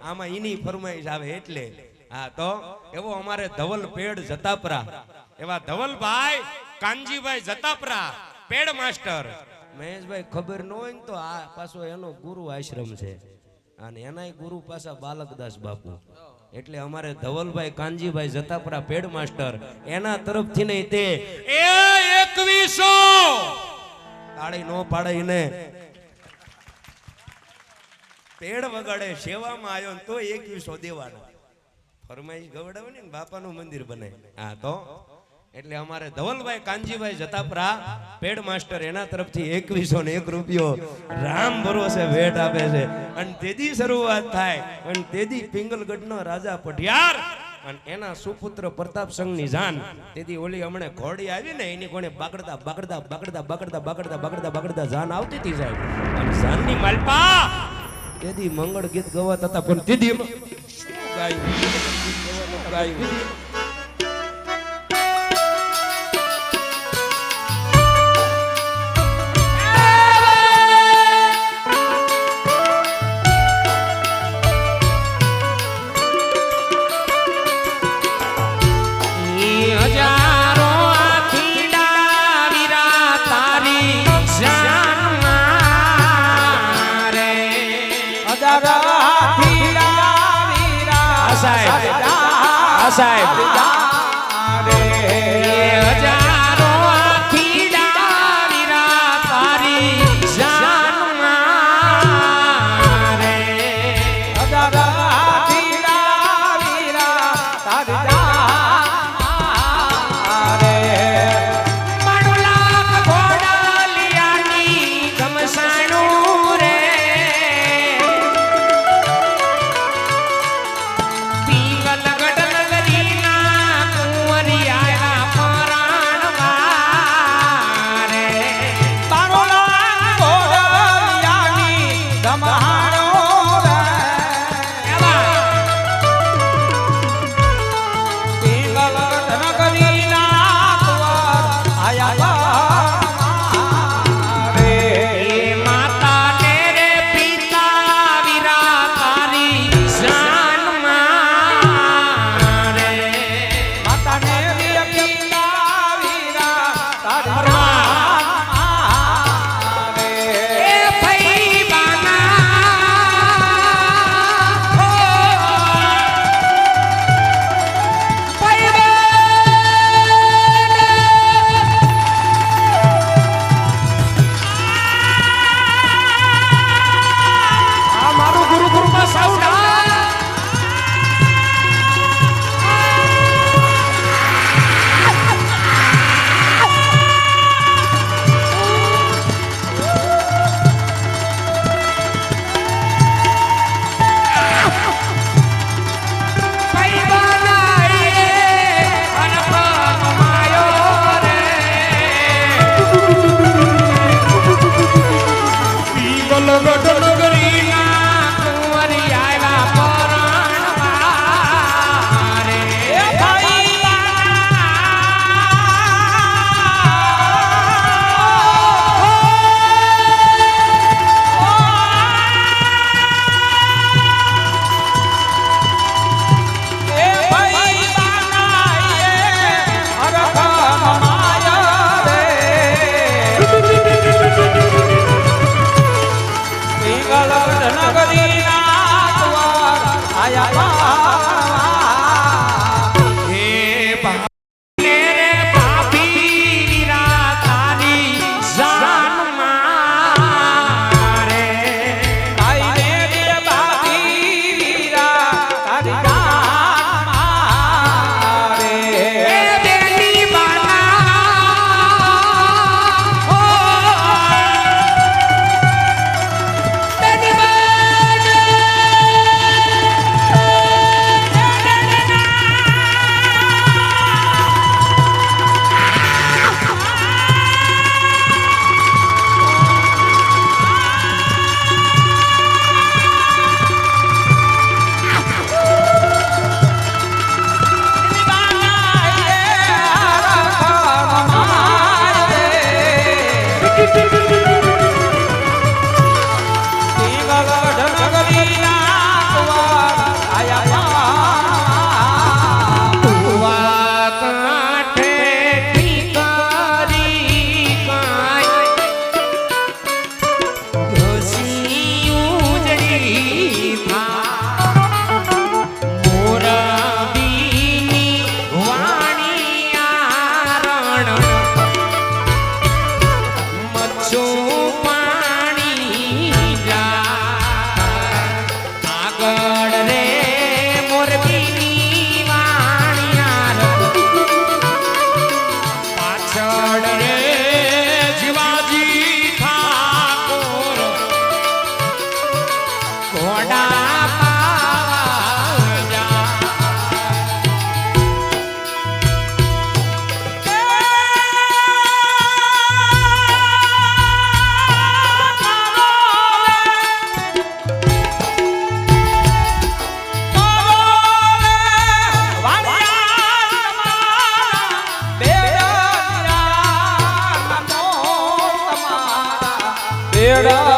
આમાં એની ફરમાઈશ આવે એટલે. હા તો એવો અમારે ધવલ પેડ જતાપરા એવા ધવલભાઈ કાનજીભાઈ જતાપરા પેડ માસ્ટર મહેશભાઈ ખબર ન હોય ને તો આ પાછો એનો ગુરુ આશ્રમ છે અને એનાય ગુરુ પાછા બાલકદાસ બાપુ. એટલે અમારે ધવલભાઈ કાનજીભાઈ જતાપરા પેડ માસ્ટર એના તરફથી નહીં તે 2100 તાળી નો પાડે ને પેડ વગાડે સેવામાં આવ્યો તો 2100 દેવાના. ફરમાઈશ ગવડાવે ને બાપાનું મંદિર બને. હા તો એટલે અમારે ધવલભાઈ કાનજીભાઈ જતાપરા પેડ માસ્ટર એના તરફથી 2101 રૂપિયો રામ ભરોસે ભેટ આપે છે. અને તેદી શરૂઆત થાય અને તેદી પિંગલગઢનો રાજા પઢિયાર અને એના સુપુત્ર પ્રતાપ સંઘની જાન તેદી ઓલી હમણે ઘોડી આવી ને એની કોને બાકડતા બાકડતા બાકડતા બાકડતા બાકડતા બાકડતા બાકડતા જાન આવતી હતી સાહેબ. અને જાનની માલપા તેદી મંગળ ગીત ગવાતા હતા પણ તેદી ગાયું સાહેબ હજારો આખીડા વીરા તારી જાનમાં રે હજારો આખીડા વીરા તારી જાનમાં રે મણુલા ઘોડાલિયાની ગમસાણું રે આગળ રે મોરબીની વાણિયાર પાછળ રે શિવાજી ઠાકોર ઘોડા પાવા જા પૂરા